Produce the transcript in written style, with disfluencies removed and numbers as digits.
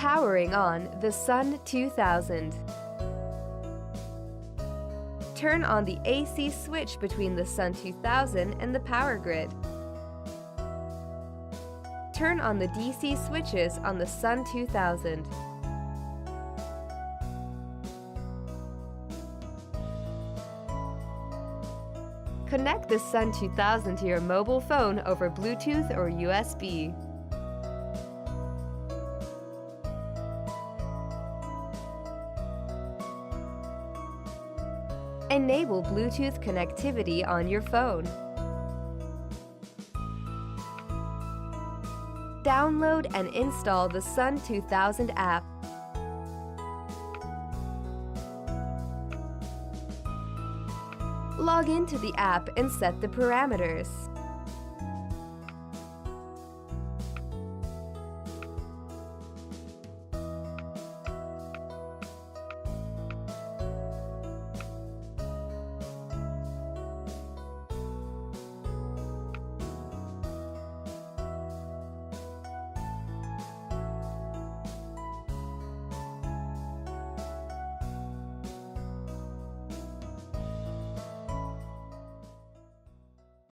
Powering on the SUN2000. Turn on the AC switch between the SUN2000 and the power grid. Turn on the DC switches on the SUN2000. Connect the SUN2000 to your mobile phone over Bluetooth or USB. Enable Bluetooth connectivity on your phone. Download and install the SUN2000 app. Log into the app and set the parameters.